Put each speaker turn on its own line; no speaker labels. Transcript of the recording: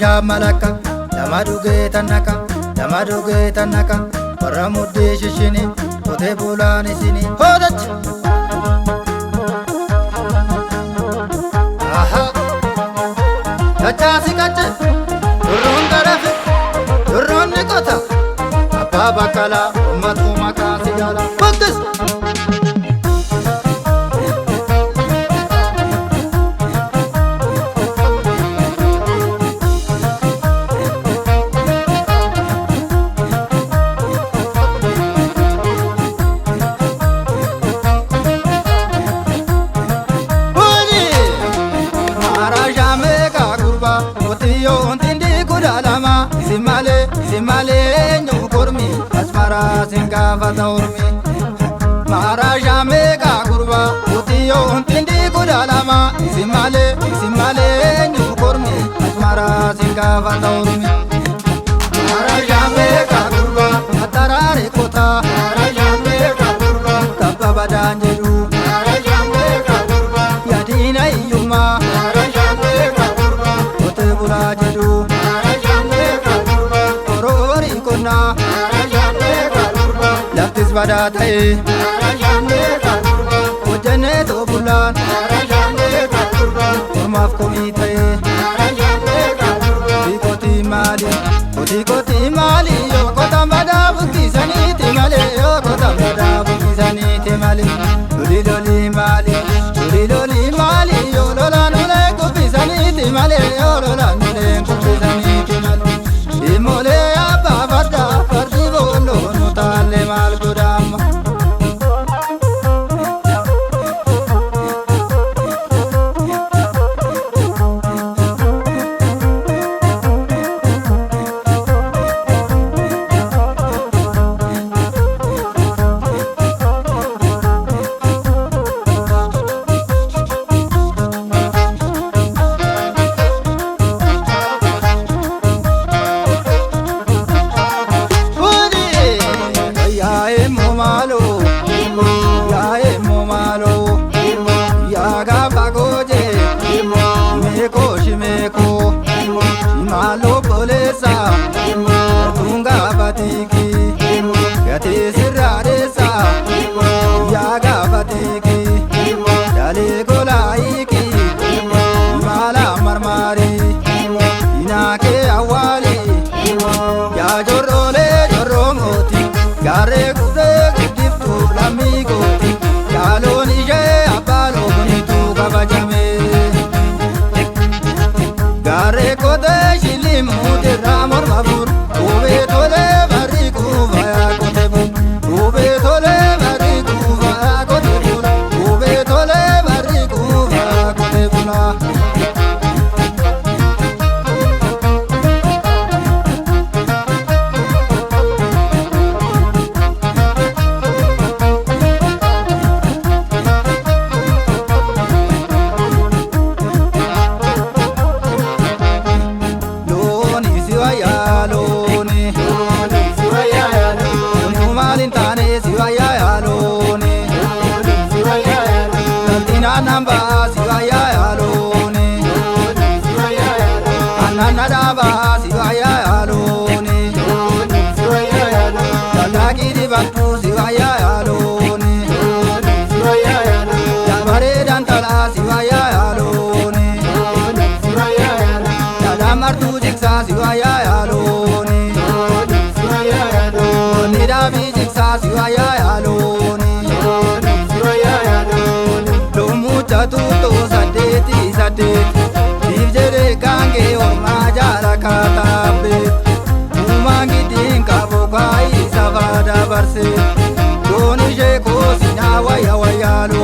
Marisha malaka Damaduge tanaka Paramudi shishini Kote bulani sini Hodach Aha Kachasi kacha Durun tarafi Durun nikota Abba bakala Ummatu makasi jala Focus Simale nyukurmi asmara singa fataurmi Maharaja mega kurba utiyo untindi kudalama Simale nyukurmi asmara singa fataurmi Maharaja mega kurba atarare kota Maharaja mega kurba tabba badanjeru Maharaja mega kurba yadina iyuma Maharaja mega kurba kote burajeru Laftis badatae Hojjane to bulan Ormaaf komii ta'e Koti maali yoo kotaan badaa buqqisaniiti malee yoo kotaan badaa buqqisaniiti malee Loli maali yoo lolaan ulee kubbisaniiti malee yoo lolaan ulee kubbisaniiti malee Imoolee abbaa fardaa fardi booloo nu taalee maal godhaama Malo polesa tunga batiki yate siraresa yaga batiki dale golaiki mala marmari inake awali ya joromoti gare kude gudiftu lamigoti kaloni je abalo bonitu kabajame Gare kode shilimuti ramor mabur Ube tole bari kuvaya kote bu Ube tole bari kuvaya kote bula Ube tole bari kuvaya kote bula Namba siwaya alone Anana daba siwaya alone Dalagi di batu siwaya alone Jabare dantala siwaya alone Dalamar tu jiksa siwaya alone Nidabi jiksa siwaya alone Tuto sadeti Divjere kange orma jala katabe Umangi dinka bokai savada barse Doni je ko sina waya waya lo